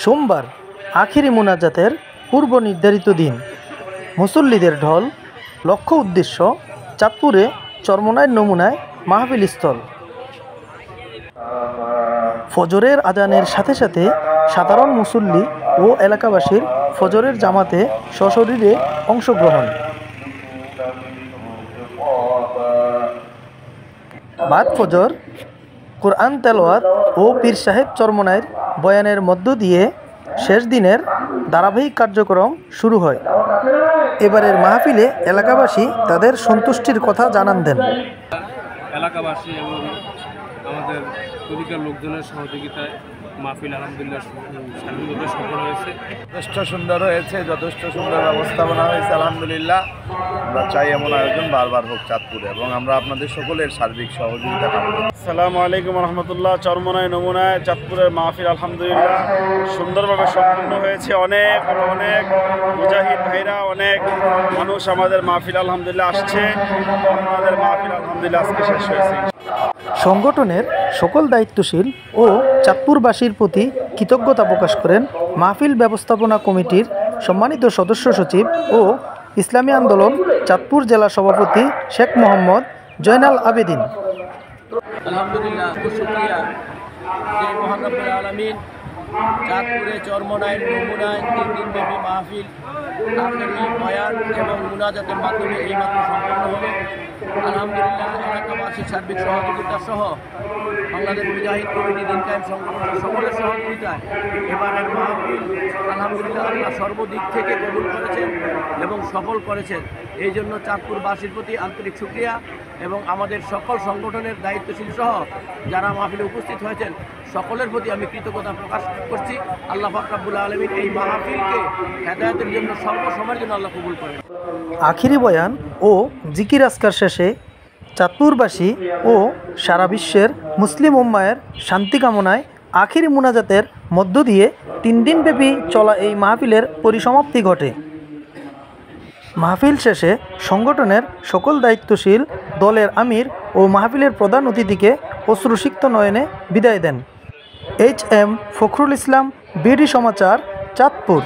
সোমবার আখিরি মুনাজাতের পূর্ব নির্ধারিত দিন। মুসল্লিদের ঢল, লক্ষ্য উদ্দেশ্য চাঁদপুরে চরমোনাইয়ের নমুনায় মাহফিল স্থল। ফজরের আজানের সাথে সাথে সাধারণ মুসল্লি ও এলাকাবাসীর ফজরের জামাতে সশরীরে অংশগ্রহণ। বাদ ফজর কোরআন তেলাওয়াত ও পীর সাহেব চরমোনাইয়ের বয়ানের মধ্য দিয়ে শেষ দিনের ধারাবাহিক কার্যক্রম শুরু হয়। এবারের মাহফিলে এলাকাবাসী তাদের সন্তুষ্টির কথা জানান দেন। এলাকাবাসী এবং আমাদের তরিকার লোকজনের সহযোগিতায় মাহফিল আলহামদুলিল্লাহ সার্বিকভাবে সফল হয়েছে। যথেষ্ট সুন্দর হয়েছে, যথেষ্ট সুন্দর ব্যবস্থাপনা হয়েছে আলহামদুলিল্লাহ। আমরা চাই এমন আয়োজন বারবার হোক চাঁদপুরে এবং আমরা আপনাদের সকলের সার্বিক সহযোগিতা কামনা করি। আসসালামু আলাইকুম রহমতুল্লাহ। চরমোনাই নমুনায় চাঁদপুরের মাহফিল আলহামদুলিল্লাহ সুন্দরভাবে সম্পূর্ণ হয়েছে। অনেক মুজাহিদ ভাইরা, অনেক মানুষ আমাদের মাহফিল আলহামদুলিল্লাহ আসছে। আমাদের মাহফিল আলহামদুলিল্লাহ আজকে শেষ হয়েছে। সংগঠনের সকল দায়িত্বশীল ও চাঁদপুরবাসীর প্রতি কৃতজ্ঞতা প্রকাশ করেন মাহফিল ব্যবস্থাপনা কমিটির সম্মানিত সদস্য সচিব ও ইসলামী আন্দোলন চাঁদপুর জেলা সভাপতি শেখ মোহাম্মদ জয়নাল আবেদিন। আলহামদুলিল্লাহ, শুকরিয়া যে মহান রব্বুল আলামিন চাঁদপুরে চরমোনাইয়ের নমুনায় 3 দিনব্যাপী মাহফিল আখেরি বয়ান এবং মুনাজাতের মাধ্যমে এইমাত্র সম্পন্ন হলো। আলহামদুলিল্লাহ, এলাকাবাসীর সার্বিক সহযোগিতা সহ বাংলাদেশ মুজাহিদ কমিটি দিন কায়েম সংগঠনের সকলের সহযোগিতায় এবারের মাহফিল আলহামদুলিল্লাহ আল্লাহ সর্বদিক থেকে কবুল করেছেন এবং সফল করেছেন। এই জন্য চাঁদপুরবাসীর প্রতি আন্তরিক শুকরিয়া এবং আমাদের সকল সংগঠনের দায়িত্বশীল সহ যারা মাহফিলে উপস্থিত হয়েছেন সকলের প্রতি আমি কৃতজ্ঞতা প্রকাশ করছি। আল্লাহ পাক রব্বুল আলামিন এই মাহফিলকে হেদায়েতের জন্য সর্বসময়ের জন্য আল্লাহ কবুল করেন। আখিরি বয়ান ও জিকির আজকার শেষে চাঁদপুরবাসী ও সারা বিশ্বের মুসলিম উম্মায়ের শান্তি কামনায় আখিরি মুনাজাতের মধ্য দিয়ে 3 দিনব্যাপী চলা এই মাহফিলের পরিসমাপ্তি ঘটে। মাহফিল শেষে সংগঠনের সকল দায়িত্বশীল দলের আমির ও মাহফিলের প্রধান অতিথিকে অশ্রুসিক্ত নয়নে বিদায় দেন। HM ফখরুল ইসলাম, বিডি সমাচার, চাঁদপুর।